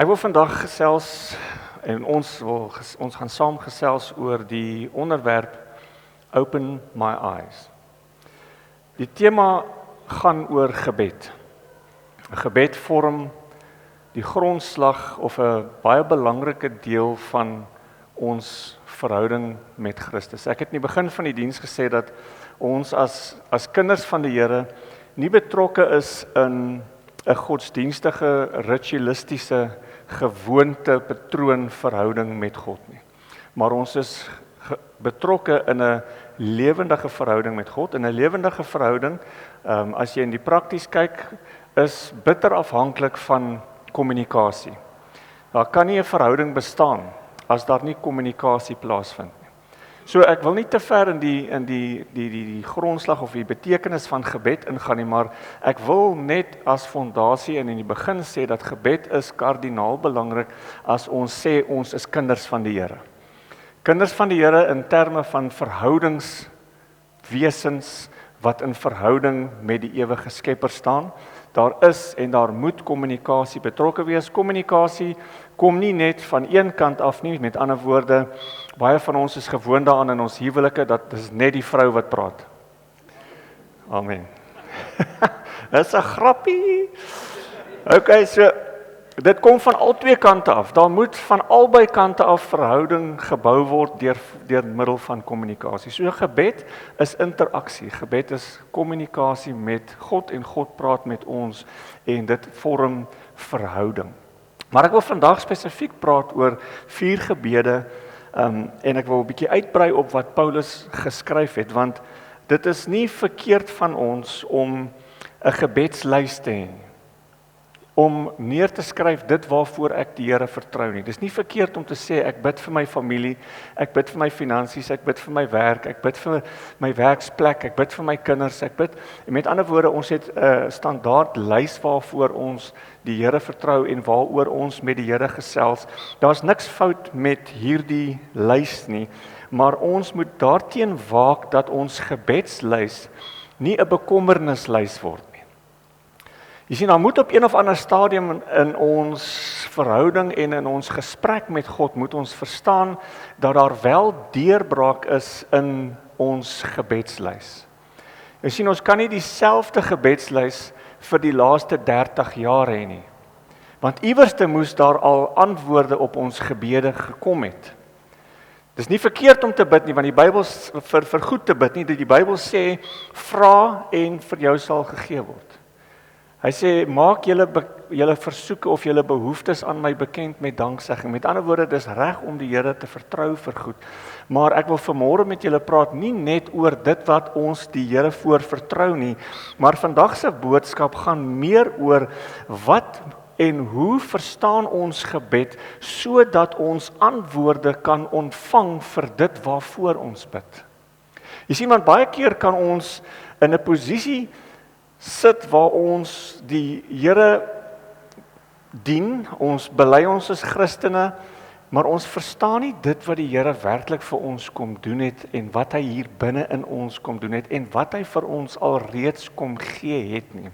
Ek wil vandag gesels en ons gaan saam gesels oor die onderwerp Open My Eyes. Die tema gaan oor gebed. 'n Gebed vorm die grondslag of 'n baie belangrike deel van ons verhouding met Christus. Ek het in die begin van die diens gesê dat ons as kinders van die Here nie betrokke is in 'n godsdienstige, ritualistiese, gewoonte, patroon verhouding met God nie. Maar ons is betrokke in 'n lewendige verhouding met God. In 'n lewendige verhouding, as jy in die prakties kyk, is bitter afhanklik van kommunikasie. Daar kan nie 'n verhouding bestaan as daar nie kommunikasie plaasvind nie. So ek wil nie te ver in die grondslag of die betekenis van gebed ingaan nie, maar ek wil net as fondasie en in die begin sê dat gebed is kardinaal belangrik as ons sê ons is kinders van die Here. Kinders van die Here in terme van verhoudingswesens wat in verhouding met die ewige Skepper staan. Daar is en daar moet kommunikasie betrokke wees. Kommunikasie kom nie net van een kant af nie, met ander woorde, baie van ons is gewoond daaraan in ons huwelike, dat is net die vrou wat praat. Amen. Dis 'n grappie. Okay, so dit kom van al twee kante af. Daar moet van albei kante af verhouding gebou word deur middel van kommunikasie. So gebed is interaksie. Gebed is kommunikasie met God en God praat met ons en dit vorm verhouding. Maar ek wil vandag spesifiek praat oor 4 gebede en ek wil 'n bietjie uitbrei op wat Paulus geskryf het, want dit is nie verkeerd van ons om 'n gebedslys te hê, om neer te skryf dit waarvoor ek die Here vertrou nie. Dis nie verkeerd om te sê ek bid vir my familie, ek bid vir my finansies, ek bid vir my werk, ek bid vir my werksplek, ek bid vir my kinders, ek bid. En met ander woorde, ons het 'n standaard lys waarvoor ons die Here vertrou en waaroor ons met die Here gesels. Daar's niks fout met hierdie lys nie, maar ons moet daarteen waak dat ons gebedslys nie 'n bekommernislys word. Jy sien, daar moet op een of ander stadium in ons verhouding en in ons gesprek met God moet ons verstaan dat daar wel deurbraak is in ons gebedslys. Jy sien, ons kan nie dieselfde gebedslys vir die laaste 30 jaar hê nie. Want iewerste moes daar al antwoorde op ons gebede gekom het. Dis nie verkeerd om te bid nie, want die Bybel vir goed te bid nie. Die Bybel sê, vra en vir jou sal gegee word. Hy sê, maak julle versoeke of julle behoeftes aan my bekend met danksegging. Met ander woorde, dis reg om die Here te vertrou vir goed. Maar ek wil vanmôre met julle praat nie net oor dit wat ons die Here voor vertrou nie, maar vandag se boodskap gaan meer oor wat en hoe verstaan ons gebed sodat ons antwoorde kan ontvang vir dit waarvoor ons bid. Jy sien, want baie keer kan ons in 'n posisie sit waar ons die Here dien, ons bely ons as Christene, maar ons verstaan nie dit wat die Here werklik vir ons kom doen het en wat hy hier binne in ons kom doen het en wat hy vir ons alreeds kom gee het nie.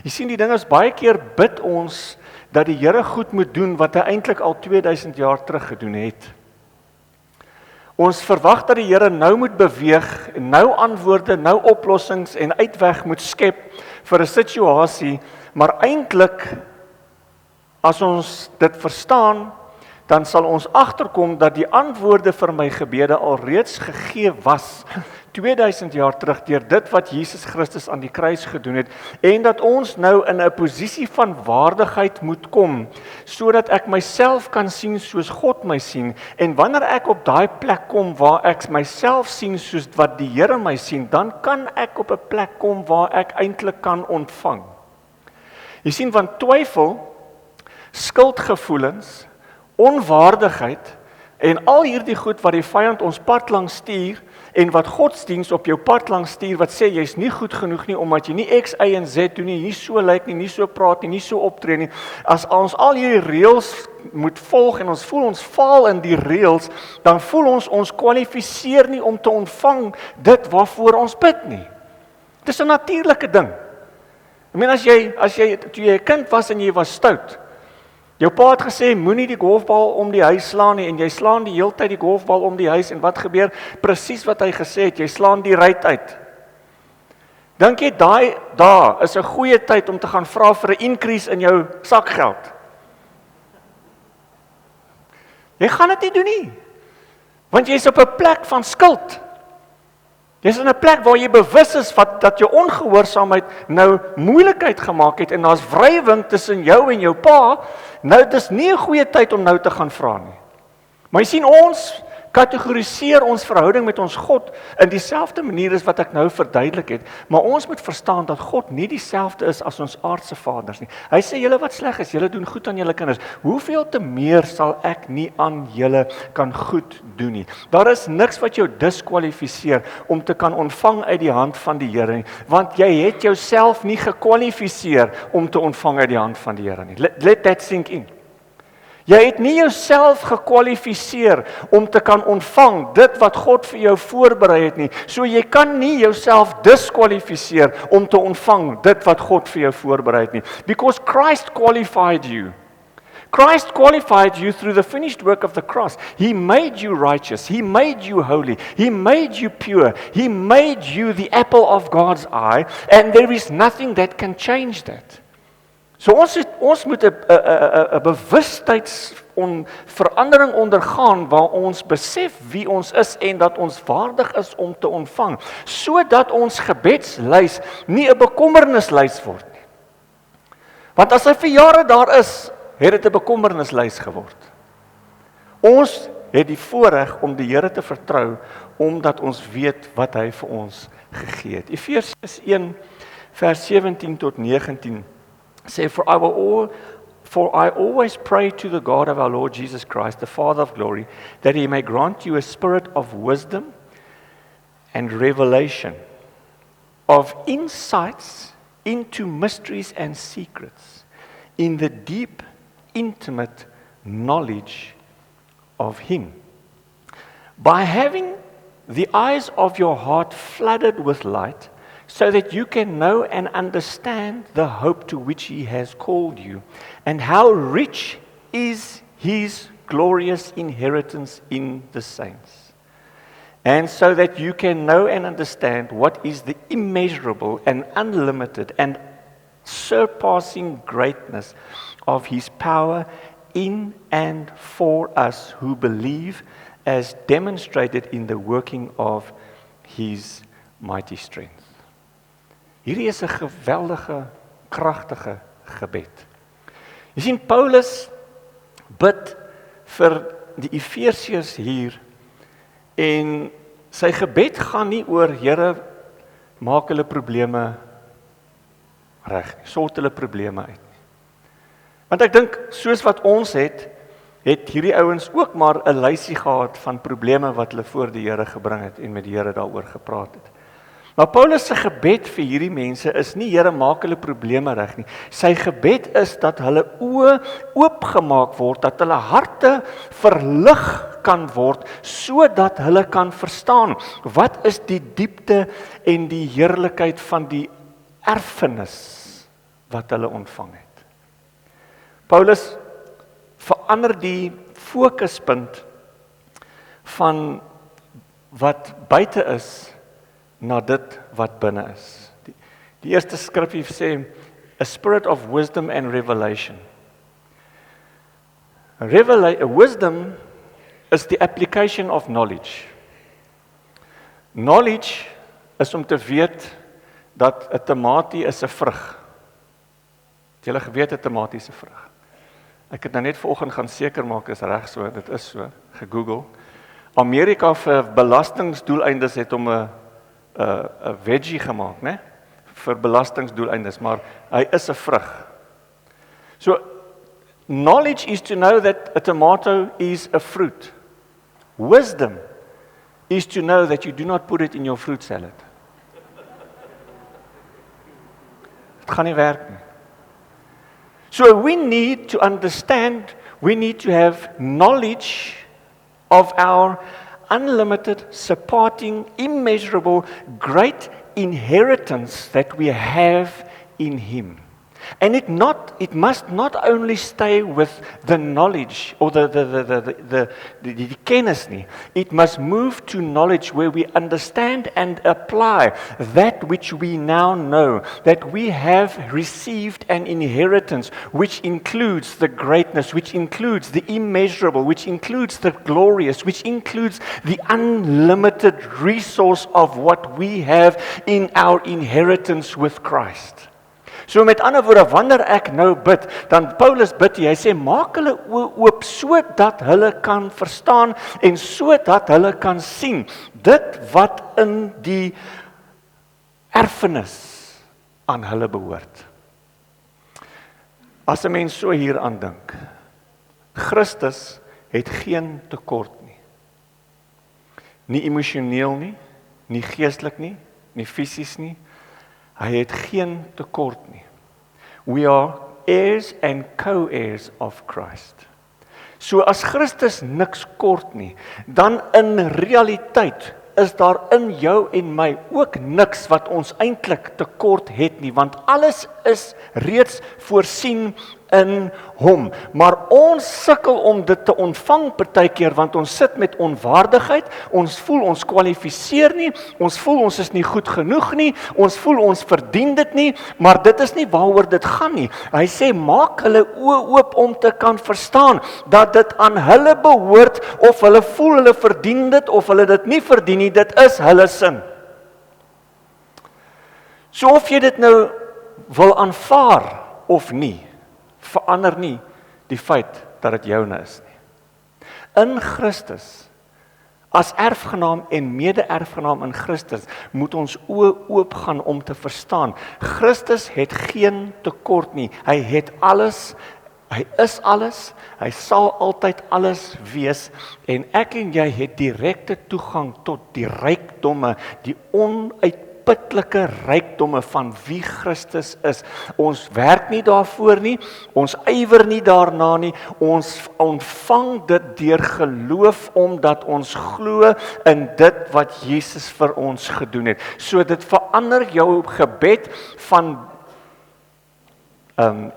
Jy sien, die ding is, baie keer bid ons dat die Here goed moet doen wat hy eintlik al 2000 jaar terug gedoen het. Ons verwag dat die Here nou moet beweeg, nou antwoorde, nou oplossings en uitweg moet skep vir 'n situasie, maar eintlik as ons dit verstaan, dan sal ons agterkom dat die antwoorde vir my gebede alreeds gegee was 2000 jaar terug deur dit wat Jesus Christus aan die kruis gedoen het, en dat ons nou in 'n posisie van waardigheid moet kom, sodat ek myself kan sien soos God my sien, en wanneer ek op daai plek kom waar ek myself sien soos wat die Here my sien, dan kan ek op 'n plek kom waar ek eintlik kan ontvang. Jy sien, van twyfel, skuldgevoelens, onwaardigheid en al hierdie goed wat die vyand ons pad langs stuur en wat godsdiens op jou pad langs stuur wat sê jy's nie goed genoeg nie omdat jy nie X, Y en Z doen nie so lyk nie, nie so praat nie, nie so optree nie. As ons al hierdie reëls moet volg en ons voel ons faal in die reëls, dan voel ons kwalifiseer nie om te ontvang dit waarvoor ons bid nie. Dis 'n natuurlike ding. Ek meen as jy toe jy 'n kind was en jy was stout, Jou pa het gesê, moenie die golfbal om die huis slaan nie, en jy slaan die hele tyd die golfbal om die huis, en wat gebeur? Presies wat hy gesê het, jy slaan die ruit uit. Dink jy daar is 'n goeie tyd om te gaan vra vir 'n increase in jou sakgeld? Jy gaan dit nie doen nie, want jy is op 'n plek van skuld. Jy is in 'n plek waar jy bewus is dat jou ongehoorsaamheid nou moeilikheid gemaak het, en daar's wrywing tussen jou en jou pa. Nou, dit is nie 'n goeie tyd om nou te gaan vra nie. Maar jy sien, ons kategoriseer ons verhouding met ons God in dieselfde manier as wat ek nou verduidelik het, maar ons moet verstaan dat God nie dieselfde is as ons aardse vaders nie. Hy sê, julle wat sleg is, julle doen goed aan julle kinders. Hoeveel te meer sal ek nie aan julle kan goed doen nie? Daar is niks wat jou diskwalifiseer om te kan ontvang uit die hand van die Here nie, want jy het jouself nie gekwalifiseer om te ontvang uit die hand van die Here nie. Let that sink in. Jy het nie jouself gekwalifiseer om te kan ontvang dit wat God vir jou voorberei het nie. So jy kan nie jouself diskwalifiseer om te ontvang dit wat God vir jou voorberei het nie. Because Christ qualified you. Christ qualified you through the finished work of the cross. He made you righteous. He made you holy. He made you pure. He made you the apple of God's eye. And there is nothing that can change that. So ons moet 'n bewustheidsverandering ondergaan waar ons besef wie ons is en dat ons waardig is om te ontvang, sodat ons gebedslys nie 'n bekommernislys word nie. Want as hy vir jare daar is, het dit 'n bekommernislys geword. Ons het die voorreg om die Here te vertrou, omdat ons weet wat hy vir ons gegee het. Efesiërs 1 vers 17 tot 19 sê, For I always pray to the God of our Lord Jesus Christ, the Father of glory, that he may grant you a spirit of wisdom and revelation, of insights into mysteries and secrets, in the deep, intimate knowledge of him. By having the eyes of your heart flooded with light, so that you can know and understand the hope to which he has called you, and how rich is his glorious inheritance in the saints. And so that you can know and understand what is the immeasurable and unlimited and surpassing greatness of his power in and for us who believe, as demonstrated in the working of his mighty strength. Hierdie is 'n geweldige, kragtige gebed. Jy sien, Paulus bid vir die Efesiërs hier, en sy gebed gaan nie oor, Here, maak hulle probleme reg, sort hulle probleme uit nie. Want ek dink, soos wat ons het hierdie ouens ook maar 'n lysie gehad van probleme wat hulle voor die Here gebring het en met die Here daaroor gepraat het. Maar Paulus se gebed vir hierdie mense is nie, Here, maak hulle probleme reg nie. Sy gebed is dat hulle oë oopgemaak word, dat hulle harte verlig kan word, sodat hulle kan verstaan, wat is die diepte en die heerlikheid van die erfenis wat hulle ontvang het. Paulus verander die fokuspunt van wat buite is, na dit wat binne is. Die eerste skrifgie sê, a spirit of wisdom and revelation. Wisdom is the application of knowledge. Knowledge is om te weet dat 'n tamatie is 'n vrug. Het julle geweet 'n tamatie is 'n vrug? Ek het nou net vanoggend gaan seker maak is reg so, dit is so, gegoogel. Amerika vir belastingsdoeleindes het om 'n veggie gemaak, né? Vir belastingsdoeleindes, maar hy is 'n vrug. So, knowledge is to know that a tomato is a fruit. Wisdom is to know that you do not put it in your fruit salad. Dit gaan nie werk nie. So we need to understand, we need to have knowledge of our unlimited, supporting, immeasurable, great inheritance that we have in him. And it must not only stay with the knowledge or the kennis nie. It must move to knowledge where we understand and apply that which we now know, that we have received an inheritance which includes the greatness, which includes the immeasurable, which includes the glorious, which includes the unlimited resource of what we have in our inheritance with Christ. So met ander woorde, wanneer ek nou bid, dan Paulus bid hy sê, maak hulle oop sodat hulle kan verstaan en sodat hulle kan sien dit wat in die erfenis aan hulle behoort. As 'n mens so hier aan dink, Christus het geen tekort nie. Nie emosioneel nie, nie geestelik nie, nie fisies nie. Hy het geen tekort nie. We are heirs and co-heirs of Christ. So as Christus niks kort nie, dan in realiteit is daar in jou en my ook niks wat ons eintlik tekort het nie, want alles is reeds voorsien in hom. Maar ons sukkel om dit te ontvang partykeer, want ons sit met onwaardigheid, ons voel ons kwalifiseer nie, ons voel ons is nie goed genoeg nie, ons voel ons verdien dit nie, maar dit is nie waaroor dit gaan nie. Hy sê, maak hulle oë oop om te kan verstaan, dat dit aan hulle behoort, of hulle voel hulle verdien dit, of hulle dit nie verdien nie, dit is hulle sin. So of jy dit nou wil aanvaar of nie, verander nie die feit dat dit joune is nie. In Christus, as erfgenaam en mede-erfgenaam in Christus, moet ons oë oop gaan om te verstaan. Christus het geen tekort nie. Hy het alles, hy is alles, hy sal altyd alles wees, en ek en jy het direkte toegang tot die rykdomme, die onuitputlike rykdomme van wie Christus is. Ons werk nie daarvoor nie, ons ywer nie daarna nie, ons ontvang dit deur geloof, omdat ons glo in dit wat Jesus vir ons gedoen het. So dit verander jou gebed van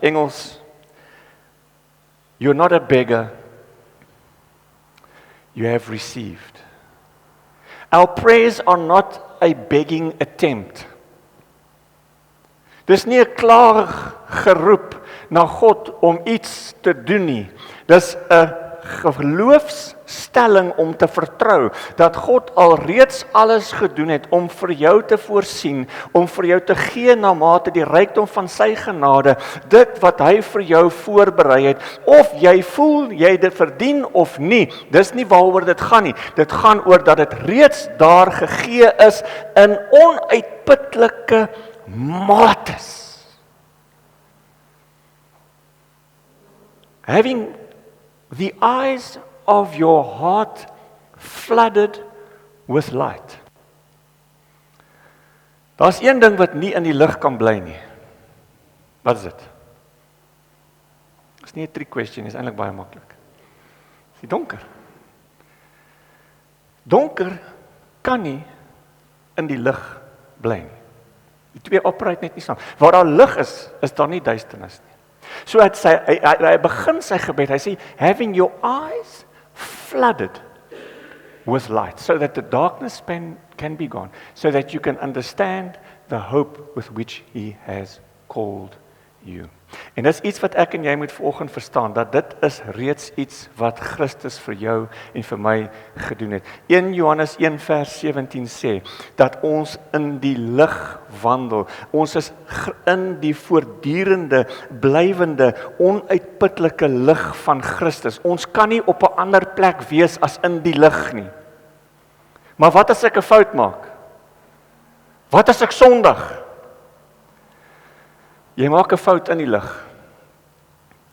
Engels, you're not a beggar, you have received. Our prayers are not a begging attempt. Dis nie 'n klaar geroep na God om iets te doen nie. Dis 'n geloofsstelling om te vertrou dat God alreeds alles gedoen het om vir jou te voorsien, om vir jou te gee na mate die rykdom van sy genade, dit wat hy vir jou voorberei het, of jy voel jy dit verdien of nie, dis nie waaroor dit gaan nie, dit gaan oor dat dit reeds daar gegee is in onuitputlike mates. Having the eyes of your heart flooded with light. Daar's een ding wat nie in die lig kan bly nie. Wat is dit? Dis nie 'n trick question, is eintlik baie maklik. Dis die donker. Donker kan nie in die lig bly nie. Die twee operate net nie saam. Waar daar lig is daar nie duisternis nie. So hy begin sy gebed, hy sê, having your eyes flooded with light, so that the darkness can be gone, so that you can understand the hope with which he has called you. En dis iets wat ek en jy moet vanoggend verstaan, dat dit is reeds iets wat Christus vir jou en vir my gedoen het. 1 Johannes 1 vers 17 sê, dat ons in die lig wandel. Ons is in die voortdurende, blywende, onuitputlike lig van Christus. Ons kan nie op 'n ander plek wees as in die lig nie. Maar wat as ek 'n fout maak? Wat as ek sondig? Jy maak 'n fout in die lig,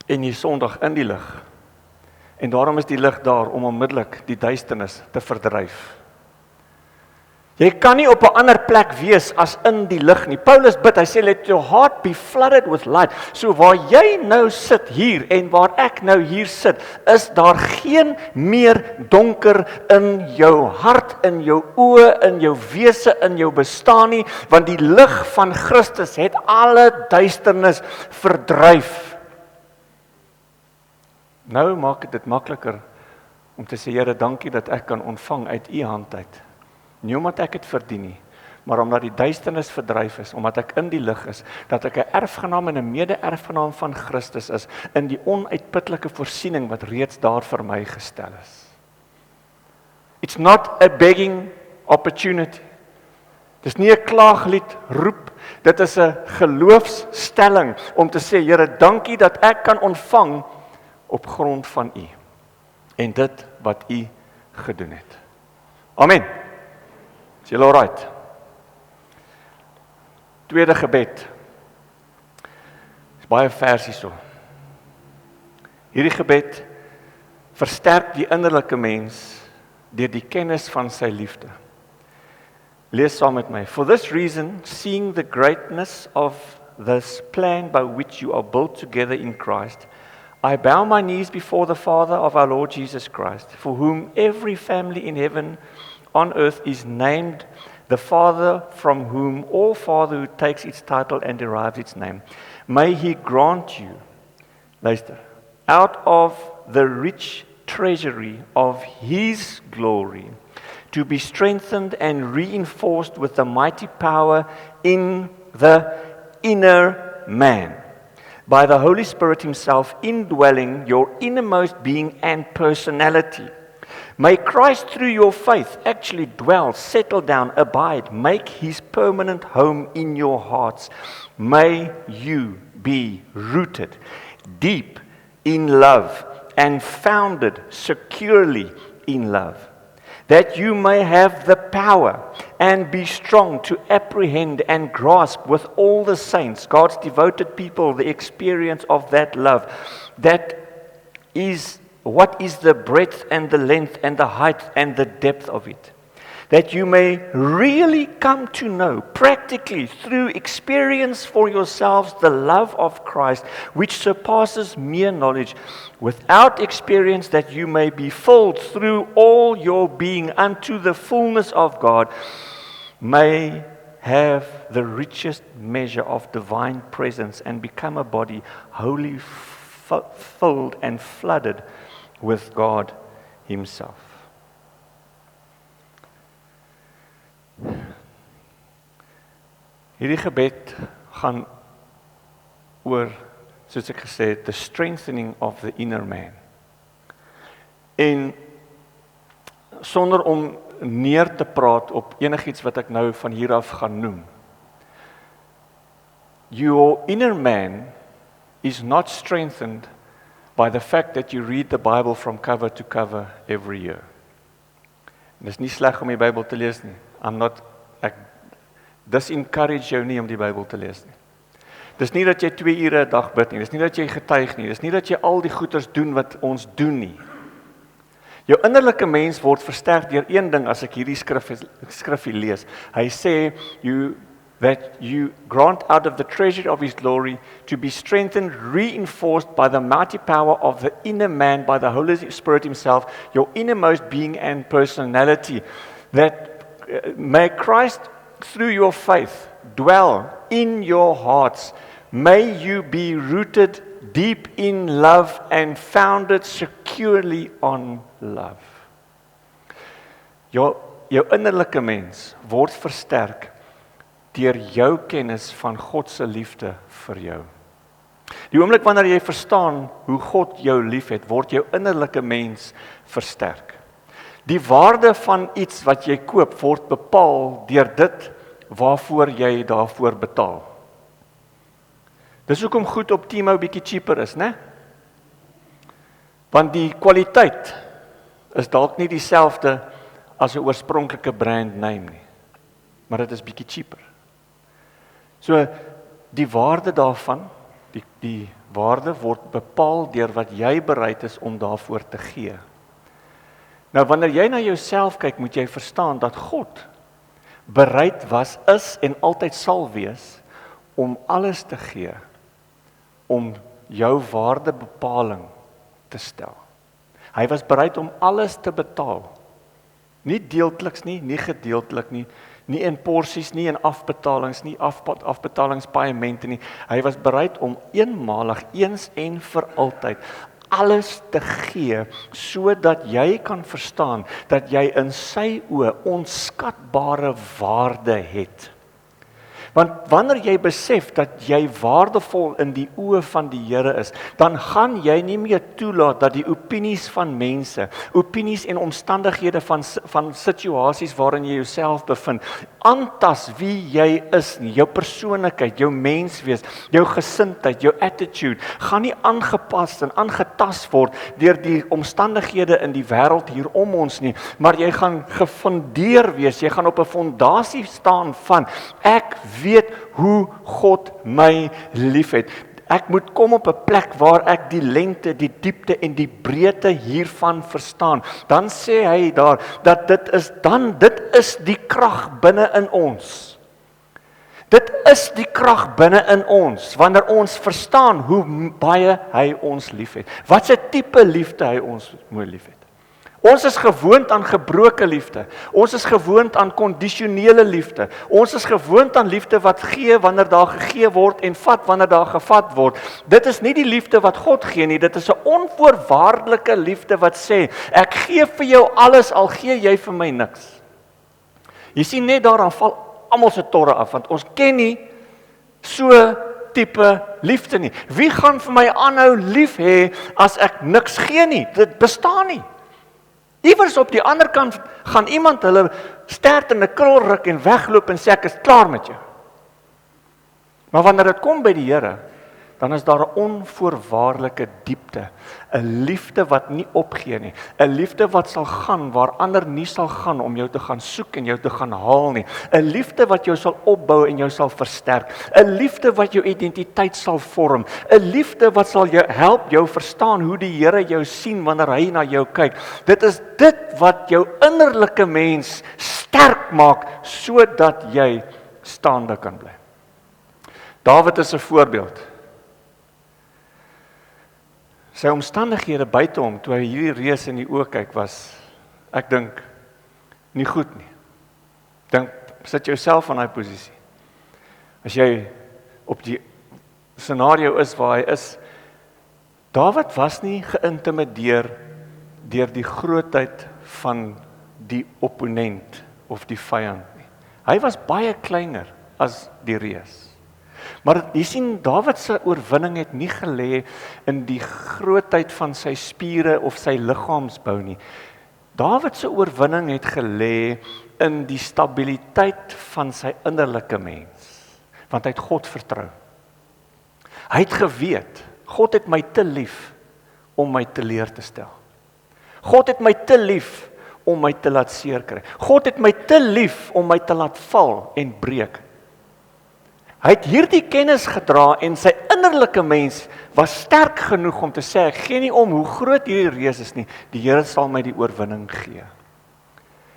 en jy sondig in die lig, en daarom is die lig daar om onmiddellik die duisternis te verdryf. Jy kan nie op 'n ander plek wees as in die lig nie. Paulus bid, hy sê, let your heart be flooded with light. So waar jy nou sit hier en waar ek nou hier sit, is daar geen meer donker in jou hart, in jou oë, in jou wese, in jou bestaan nie, want die lig van Christus het alle duisternis verdryf. Nou maak dit makliker om te sê, Here, dankie dat ek kan ontvang uit U hand uit. Nie omdat ek dit verdien nie, maar omdat die duisternis verdryf is, omdat ek in die lig is, dat ek 'n erfgenaam en 'n mede-erfgenaam van Christus is, in die onuitputlike voorsiening wat reeds daar vir my gestel is. It's not a begging opportunity. Dis nie 'n klaaglied roep, dit is 'n geloofsstelling om te sê, Here, dankie dat ek kan ontvang op grond van U en dit wat U gedoen het. Amen. Is julle alright? Tweede gebed. Is baie vers hierso. Hierdie gebed versterk die innerlike mens deur die kennis van sy liefde. Lees saam met my. For this reason, seeing the greatness of this plan by which you are built together in Christ, I bow my knees before the Father of our Lord Jesus Christ, for whom every family in heaven on earth is named, the Father from whom all fatherhood takes its title and derives its name. May He grant you, luister, out of the rich treasury of His glory, to be strengthened and reinforced with the mighty power in the inner man, by the Holy Spirit Himself indwelling your innermost being and personality. May Christ through your faith actually dwell, settle down, abide, make His permanent home in your hearts. May you be rooted deep in love and founded securely in love, that you may have the power and be strong to apprehend and grasp with all the saints, God's devoted people, the experience of that love. That is what is the breadth and the length and the height and the depth of it. That you may really come to know, practically through experience for yourselves, the love of Christ, which surpasses mere knowledge, without experience, that you may be filled through all your being unto the fullness of God, may have the richest measure of divine presence and become a body wholly filled and flooded with God Himself. Hierdie gebed gaan oor, soos ek gesê het, the strengthening of the inner man. En sonder om neer te praat op enigiets wat ek nou van hier af gaan noem. Your inner man is not strengthened by the fact that you read the Bible from cover to cover every year. En dis nie sleg om die Bybel te lees nie. Ek disencourage jou nie om die Bybel te lees nie. Dis nie dat jy 2 ure 'n dag bid nie, dis nie dat jy getuig nie, dis nie dat jy al die goeders doen wat ons doen nie. Jou innerlike mens word versterk deur een ding as ek hierdie skrifgie lees. Hy sê that you grant out of the treasure of His glory to be strengthened, reinforced by the mighty power of the inner man, by the Holy Spirit Himself, your innermost being and personality, that may Christ through your faith dwell in your hearts. May you be rooted deep in love and founded securely on love. Jou innerlike mens word versterk deur jou kennis van God se liefde vir jou. Die oomblik wanneer jy verstaan hoe God jou liefhet, word jou innerlike mens versterk. Die waarde van iets wat jy koop word bepaal deur dit waarvoor jy daarvoor betaal. Dis hoekom goed op Timo bietjie cheaper is, né? Want die kwaliteit is dalk nie dieselfde as 'n oorspronklike brand name nie, maar dit is bietjie cheaper. So die waarde daarvan, die waarde word bepaal deur wat jy bereid is om daarvoor te gee. Nou wanneer jy na jouself kyk, moet jy verstaan dat God bereid was, is en altyd sal wees om alles te gee om jou waardebepaling te stel. Hy was bereid om alles te betaal. Nie deeltliks nie, nie gedeeltelik nie, nie in porsies, nie in afbetalings, nie afbetalingspaemente nie. Hy was bereid om eenmalig, eens en vir altyd alles te gee, sodat jy kan verstaan dat jy in sy oë onskatbare waarde het. Want wanneer jy besef dat jy waardevol in die oë van die Here is, dan gaan jy nie meer toelaat dat die opinies van mense, opinies en omstandighede van situasies waarin jy jouself bevind, aantas wie jy is nie, jou persoonlikheid, jou menswees, jou gesindheid, jou attitude, gaan nie aangepas en aangetast word deur die omstandighede in die wêreld hier om ons nie, maar jy gaan gefundeer wees, jy gaan op 'n fondasie staan van, ek weet hoe God my liefhet. Ek moet kom op 'n plek waar ek die lengte, die diepte en die breedte hiervan verstaan. Dan sê hy daar dat dit is die krag binne in ons. Dit is die krag binne in ons wanneer ons verstaan hoe baie hy ons liefhet. Wat 'n tipe liefde hy ons mooi liefhet. Ons is gewoond aan gebroke liefde. Ons is gewoond aan kondisionele liefde. Ons is gewoond aan liefde wat gee wanneer daar gegee word en vat wanneer daar gevat word. Dit is nie die liefde wat God gee nie. Dit is 'n onvoorwaardelike liefde wat sê, ek gee vir jou alles al gee jy vir my niks. Jy sien net daaraan val almal se torre af, want ons ken nie so tipe liefde nie. Wie gaan vir my aanhou lief hê as ek niks gee nie? Dit bestaan nie. Iewers op die ander kant gaan iemand hulle stert in 'n krul ruk en wegloop en sê ek is klaar met jou. Maar wanneer dit kom by die Here, dan is daar 'n onvoorwaardelike diepte, 'n liefde wat nie opgee nie, 'n liefde wat sal gaan waar ander nie sal gaan om jou te gaan soek en jou te gaan haal nie, 'n liefde wat jou sal opbou en jou sal versterk, 'n liefde wat jou identiteit sal vorm, 'n liefde wat sal jou help jou verstaan hoe die Here jou sien wanneer hy na jou kyk. Dit is dit wat jou innerlike mens sterk maak sodat jy staande kan bly. Dawid is 'n voorbeeld. Sy omstandighede buite hom, toe hy hierdie reus in die oë kyk, was, ek dink, nie goed nie. Dink, sit jouself in daai posisie. As jy op die scenario is waar hy is, Dawid was nie geïntimideer deur die grootheid van die opponent of die vyand nie. Hy was baie kleiner as die reus. Maar jy sien, Dawid se oorwinning het nie gelê in die grootheid van sy spiere of sy liggaamsbou nie. Dawid se oorwinning het gelê in die stabiliteit van sy innerlike mens, want hy het God vertrou. Hy het geweet, God het my te lief om my teleur te stel. God het my te lief om my te laat seer kry. God het my te lief om my te laat val en breek. Hy het hierdie kennis gedra en sy innerlike mens was sterk genoeg om te sê, ek gee nie om hoe groot hierdie reus is nie, die Here sal my die oorwinning gee.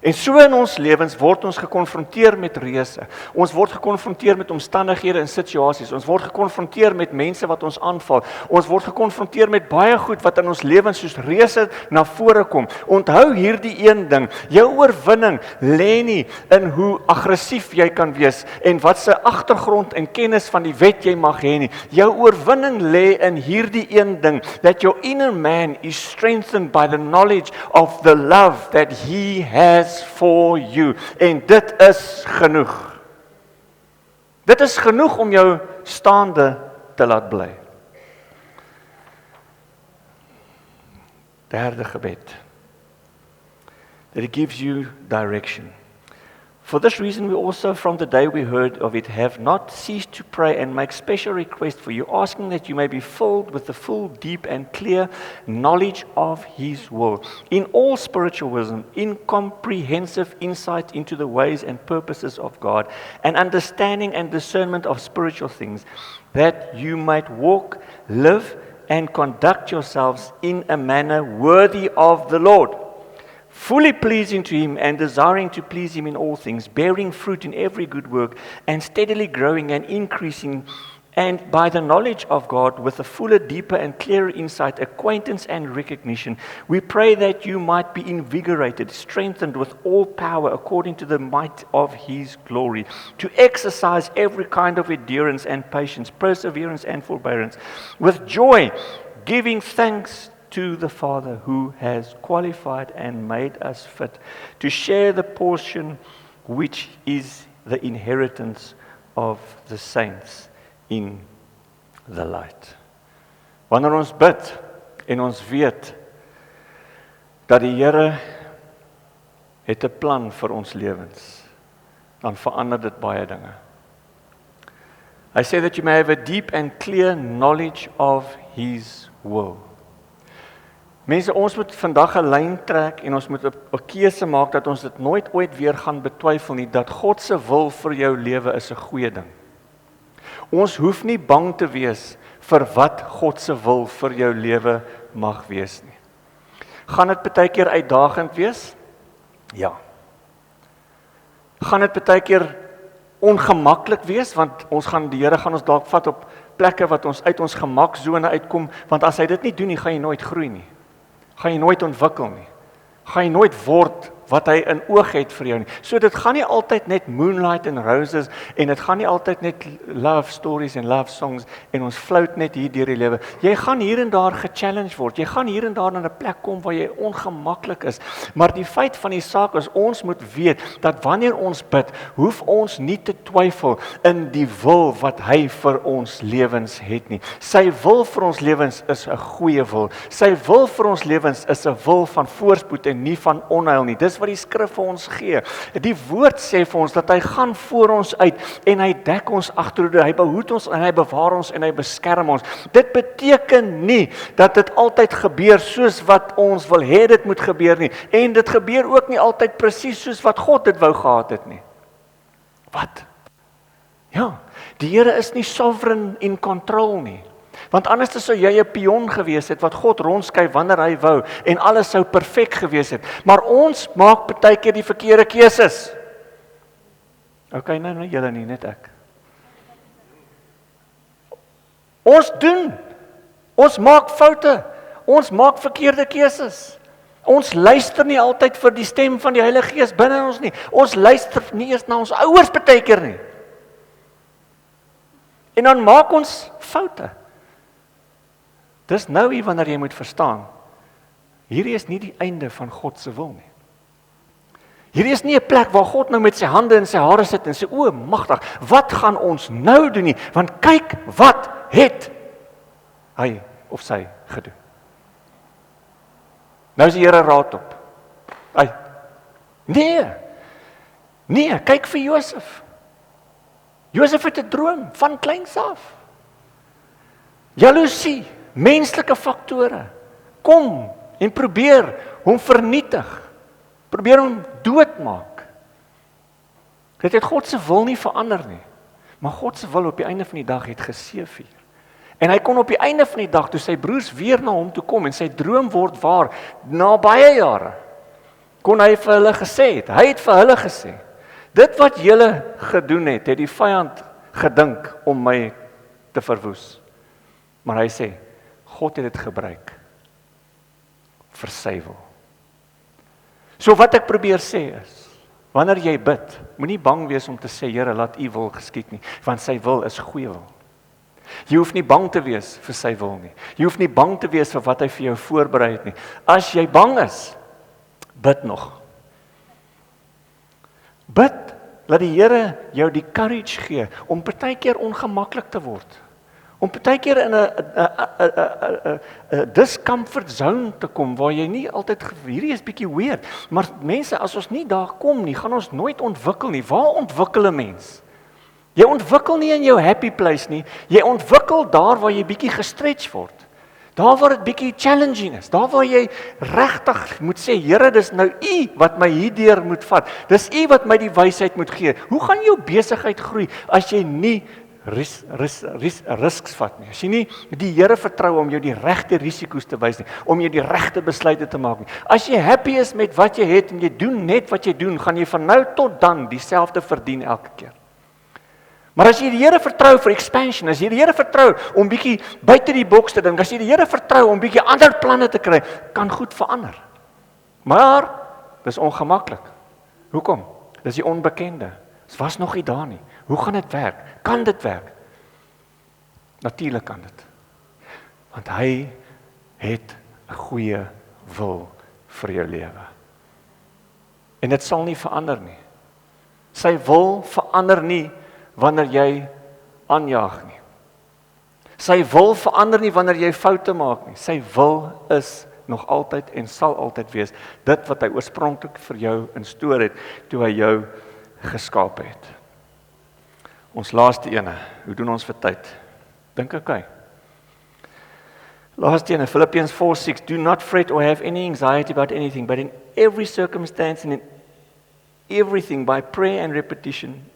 En so in ons lewens word ons gekonfronteer met reuse. Ons word gekonfronteer met omstandighede en situasies. Ons word gekonfronteer met mense wat ons aanval. Ons word gekonfronteer met baie goed wat in ons lewens soos reuse na vore kom. Onthou hierdie een ding, jou oorwinning lê nie in hoe aggressief jy kan wees en wat se agtergrond en kennis van die wet jy mag hê nie. Jou oorwinning lê in hierdie een ding, that your inner man is strengthened by the knowledge of the love that he has for you. En dit is genoeg. Dit is genoeg om jou staande te laat bly. Derde gebed. That it gives you direction. For this reason we also, from the day we heard of it, have not ceased to pray and make special request for you, asking that you may be filled with the full, deep and clear knowledge of His will, in all spiritual wisdom, in comprehensive insight into the ways and purposes of God, and understanding and discernment of spiritual things, that you might walk, live, and conduct yourselves in a manner worthy of the Lord, fully pleasing to Him and desiring to please Him in all things, bearing fruit in every good work, and steadily growing and increasing, and by the knowledge of God, with a fuller, deeper, and clearer insight, acquaintance, and recognition, we pray that you might be invigorated, strengthened with all power according to the might of His glory, to exercise every kind of endurance and patience, perseverance and forbearance, with joy, giving thanks to the Father who has qualified and made us fit to share the portion which is the inheritance of the saints in the light. Wanneer ons bid en ons weet dat die Here het 'n plan vir ons lewens, dan verander dit baie dinge. I say that you may have a deep and clear knowledge of His will. Mense, ons moet vandag 'n lyn trek en ons moet 'n keuse maak dat ons dit nooit ooit weer gaan betwyfel nie, dat God se wil vir jou lewe is 'n goeie ding. Ons hoef nie bang te wees vir wat God se wil vir jou lewe mag wees nie. Gaan dit baie keer uitdagend wees? Ja. Gaan dit baie keer ongemaklik wees, want die Here gaan ons dalk vat op plekke wat ons uit ons gemaksone uitkom, want as hy dit nie doen nie, gaan jy nooit groei nie. Gaan jy nooit ontwikkel nie. Gaan jy nooit word wat hy in oog het vir jou nie. So dit gaan nie altyd net moonlight and roses, en dit gaan nie altyd net love stories en love songs, en ons float net hier deur die lewe. Jy gaan hier en daar gechallenged word, jy gaan hier en daar na 'n plek kom waar jy ongemaklik is, maar die feit van die saak is, ons moet weet, dat wanneer ons bid, hoef ons nie te twyfel in die wil wat hy vir ons lewens het nie. Sy wil vir ons lewens is 'n goeie wil. Sy wil vir ons lewens is 'n wil van voorspoed en nie van onheil nie. Dis wat die skrif vir ons gee. Die woord sê vir ons dat hy gaan voor ons uit en hy dek ons agterhoede, hy behoed ons en hy bewaar ons en hy beskerm ons. Dit beteken nie dat dit altyd gebeur soos wat ons wil hê dit moet gebeur nie, en dit gebeur ook nie altyd presies soos wat God dit wou gehad het nie. Wat? Ja, die Here is nie sovereign in control nie. Want anders sou jy 'n pion gewees het wat God rondskuif wanneer hy wou en alles sou perfek gewees het. Maar ons maak baie keer die verkeerde keuses. Okay, nou julle nie, net ek. Ons maak foute. Ons maak verkeerde keuses. Ons luister nie altyd vir die stem van die Heilige Gees binne ons nie. Ons luister nie eers na ons ouers baie keer nie. En dan maak ons foute. Dis nou hier wanneer jy moet verstaan, hierdie is nie die einde van God se wil nie. Hierdie is nie 'n plek waar God nou met sy hande in sy hare sit en sê, o, magtig, wat gaan ons nou doen nie? Want kyk, wat het hy of sy gedoen? Nou is die Here raad op. Nee, kyk vir Josef. Josef het 'n droom van kleins af. Jaloesie, menslike faktore, kom en probeer hom vernietig, probeer hom doodmaak. Dit het God se wil nie verander nie, maar God se wil op die einde van die dag het geseëvier. En hy kon op die einde van die dag, toe sy broers weer na hom toe kom, en sy droom word waar, na baie jare, kon hy vir hulle gesê het, hy het vir hulle gesê, dit wat julle gedoen het die vyand gedink om my te verwoes. Maar hy sê, God het dit gebruik vir sy wil. So wat ek probeer sê is, wanneer jy bid, moenie bang wees om te sê, Here, laat u wil geskied nie, want sy wil is goeie wil. Jy hoef nie bang te wees vir sy wil nie. Jy hoef nie bang te wees vir wat hy vir jou voorberei het nie. As jy bang is, bid nog. Bid, laat die Here jou die courage gee om partykeer ongemaklik te word. Om partykeer in 'n discomfort zone te kom waar jy nie altyd, hierdie is bietjie weird, maar mense, as ons nie daar kom nie, gaan ons nooit ontwikkel nie. Waar ontwikkel 'n mens? Jy ontwikkel nie in jou happy place nie, jy ontwikkel daar waar jy bietjie gestretch word. Daar waar dit bietjie challenging is, daar waar jy regtig moet sê, Here, dis nou u wat my hierdeur moet vat. Dis u wat my die wysheid moet gee. Hoe gaan jou besigheid groei as jy nie risks vat nie. As jy nie die Here vertrou om jou die regte risiko's te wys nie, om jy die regte besluite te maak nie. As jy happy is met wat jy het en jy doen net wat jy doen, gaan jy van nou tot dan dieselfde verdien elke keer. Maar as jy die Here vertrou vir expansion, as jy die Here vertrou om bietjie buite die boks te dink, as jy die Here vertrou om bietjie ander planne te kry, kan goed verander. Maar dis ongemaklik. Hoekom? Dis die onbekende. Dit was nog nie daar nie. Hoe gaan dit werk? Kan dit werk? Natuurlik kan dit. Want hy het 'n goeie wil vir jou lewe. En dit sal nie verander nie. Sy wil verander nie wanneer jy aanjaag nie. Sy wil verander nie wanneer jy foute maak nie. Sy wil is nog altyd en sal altyd wees dit wat hy oorspronklik vir jou instoor het toe hy jou geskaap het. Ons laaste ene, hoe doen ons vir tyd? Dink okay. Laaste ene, Philippians 4:6, do not fret or have any anxiety about anything, but in every circumstance and in everything by prayer and repetition,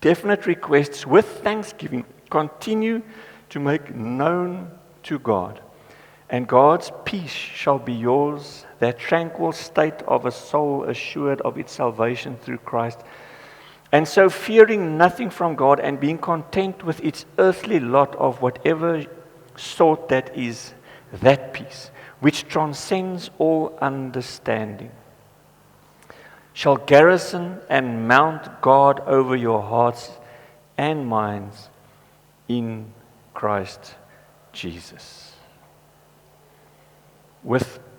definite requests with thanksgiving, continue to make known to God. And God's peace shall be yours, that tranquil state of a soul assured of its salvation through Christ. And so fearing nothing from God and being content with its earthly lot of whatever sort that is, that peace, which transcends all understanding, shall garrison and mount guard over your hearts and minds in Christ Jesus.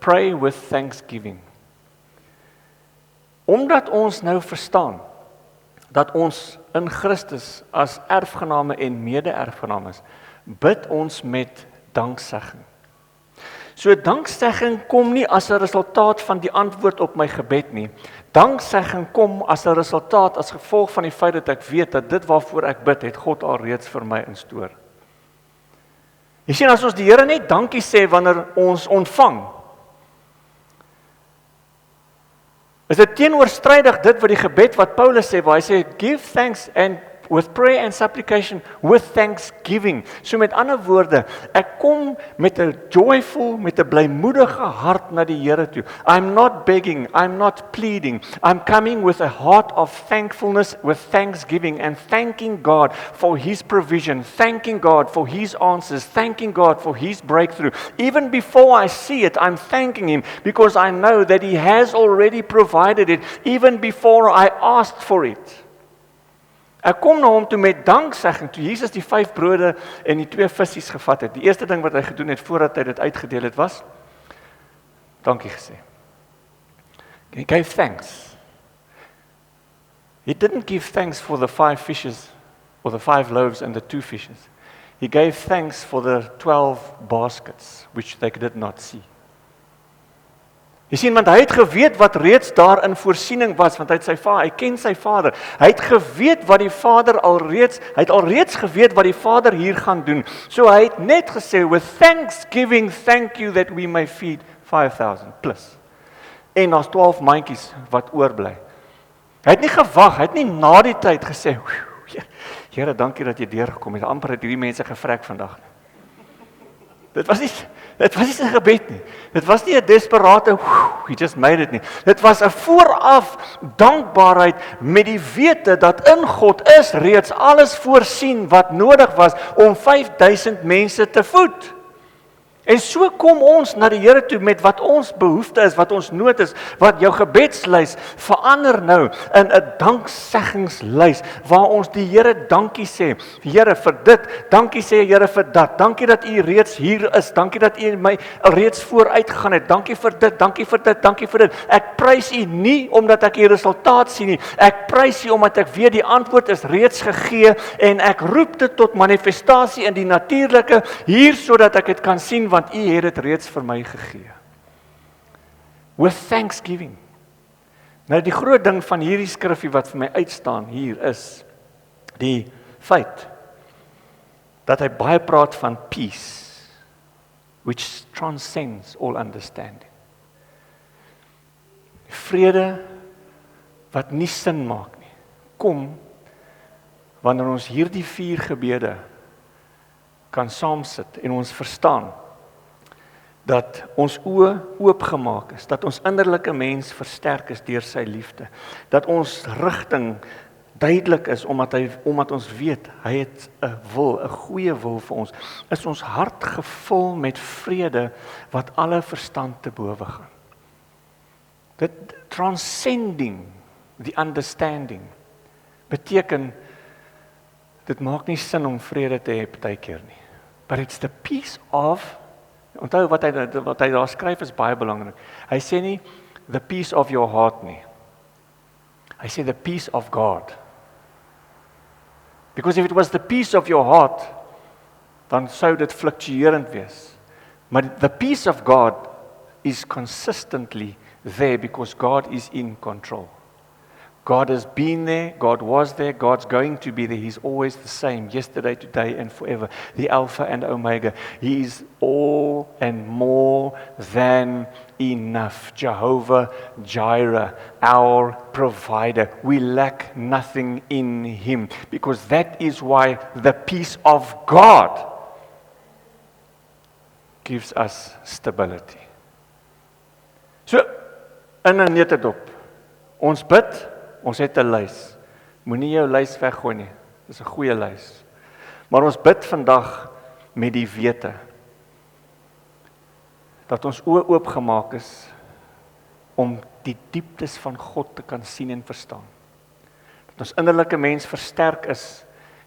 Pray with thanksgiving. Omdat ons nou verstaan dat ons in Christus as erfgename en mede-erfgename is, bid ons met danksegging. So danksegging kom nie as 'n resultaat van die antwoord op my gebed nie. Danksegging kom as 'n resultaat, as gevolg van die feit dat ek weet dat dit waarvoor ek bid, het God alreeds vir my instoor. Jy sien, as ons die Here net dankie sê wanneer ons ontvang, is dit teenoorstrydig dit wat die gebed wat Paulus sê, waar hy sê, give thanks and with prayer and supplication, with thanksgiving. So met ander woorde, ek kom met 'n joyful, met 'n blymoedige hart na die Here toe. I'm not begging, I'm not pleading. I'm coming with a heart of thankfulness, with thanksgiving and thanking God for His provision, thanking God for His answers, thanking God for His breakthrough. Even before I see it, I'm thanking Him because I know that He has already provided it, even before I asked for it. Ek kom na hom toe met danksegging, toe Jesus die 5 brode en die 2 visse gevat het. Die eerste ding wat hy gedoen het voordat hy dit uitgedeel het was, dankie gesê. He gave thanks. He didn't give thanks for the 5 fishes, or the 5 loaves and the 2 fishes. He gave thanks for the 12 baskets, which they did not see. Jy sien, want hy het geweet wat reeds daar in voorsiening was, want hy ken sy Vader. Hy het geweet wat die Vader hy het alreeds geweet wat die Vader hier gaan doen. So hy het net gesê, with thanksgiving, thank you that we may feed 5,000 plus. En daar's 12 mandjies wat oorbly. Hy het nie gewag, hy het nie na die tyd gesê, Here, dankie dat jy deurgekom het. Amper het hierdie mense gevrek vandag. Dit was nie sy gebed nie. Dit was nie 'n desperate, he just made it nie. Dit was 'n vooraf dankbaarheid met die wete dat in God is reeds alles voorsien wat nodig was om 5,000 mense te voed. En so kom ons na die Here toe met wat ons behoefte is, wat ons nood is, wat jou gebedslys verander nou in 'n danksegingslys, waar ons die Here dankie sê. Here vir dit, dankie sê Here vir dat, dankie dat U reeds hier is, dankie dat U my reeds vooruit gegaan het, dankie vir dit, dankie vir dit, dankie vir dit. Ek prys U nie omdat ek die resultaat sien nie, ek prys U omdat ek weet die antwoord is reeds gegee en ek roep dit tot manifestasie in die natuurlike hier sodat ek dit kan sien, want U het dit reeds vir my gegee. With thanksgiving. Nou die groot ding van hierdie skrifgie wat vir my uitstaan hier is die feit dat hy baie praat van peace, which transcends all understanding. Vrede wat nie sin maak nie, kom wanneer ons hierdie 4 gebede kan saamsit en ons verstaan dat ons oë oopgemaak is, dat ons innerlike mens versterk is deur sy liefde, dat ons rigting duidelik is omdat ons weet hy het 'n wil, 'n goeie wil vir ons, is ons hart gevul met vrede wat alle verstand te bowe gaan. Dit transcending the understanding beteken dit maak nie sin om vrede te hê partykeer nie. But it's the peace of, onthou wat hy daar skryf is baie belangrik. Hy sê nie the peace of your heart nie. Hy sê the peace of God. Because if it was the peace of your heart, dan sou dit fluktuerend wees. Maar the peace of God is consistently there because God is in control. God has been there, God was there, God's going to be there. He's always the same, yesterday, today, and forever. The Alpha and Omega. He is all and more than enough. Jehovah Jireh, our provider. We lack nothing in Him because that is why the peace of God gives us stability. So, in 'n netedop, ons bid. Ons het 'n lys. Moenie jou lys weggooi nie. Dis 'n goeie lys. Maar ons bid vandag met die wete dat ons oë oopgemaak is om die dieptes van God te kan sien en verstaan. Dat ons innerlike mens versterk is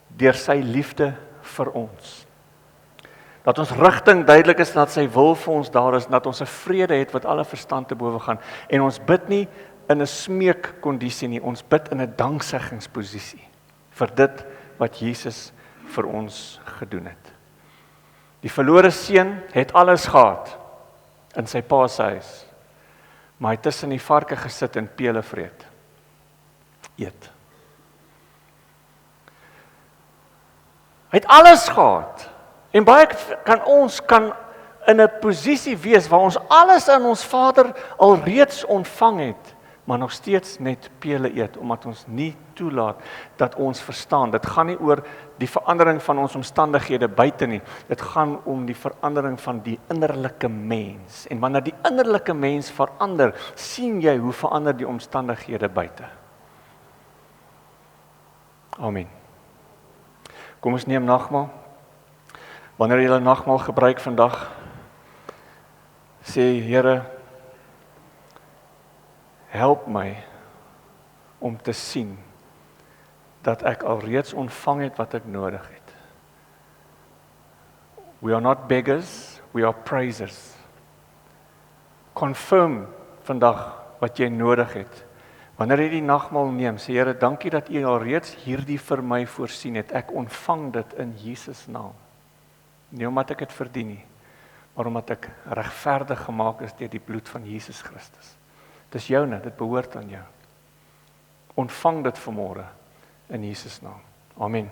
deur sy liefde vir ons. Dat ons rigting duidelik is, dat sy wil vir ons daar is, dat ons 'n vrede het wat alle verstand te bowe gaan. En ons bid nie in 'n smeekkondisie nie, ons bid in 'n dankseggingsposisie vir dit wat Jesus vir ons gedoen het. Die verlore seun het alles gehad in sy pa se huis, maar hy het tussen die varke gesit en pele vreet. Eet. Hy het alles gehad. En baie kan in 'n posisie wees waar ons alles in ons Vader alreeds ontvang het, maar nog steeds net pele eet, omdat ons nie toelaat dat ons verstaan. Dit gaan nie oor die verandering van ons omstandighede buite nie. Dit gaan om die verandering van die innerlike mens. En wanneer die innerlike mens verander, sien jy hoe verander die omstandighede buite. Amen. Kom ons neem nagmaal. Wanneer jy nagmaal gebruik vandag, sê Here, help my om te sien dat ek alreeds ontvang het wat ek nodig het. We are not beggars, we are praisers. Confirm vandag wat jy nodig het. Wanneer jy die nagmaal neem, sê Here, dankie dat U alreeds hierdie vir my voorsien het. Ek ontvang dit in Jesus naam. Nie omdat ek het verdien nie, maar omdat ek regverdig gemaak is deur die bloed van Jesus Christus. Dis joune, dit behoort aan jou. Ontvang dit vanmôre in Jesus naam. Amen.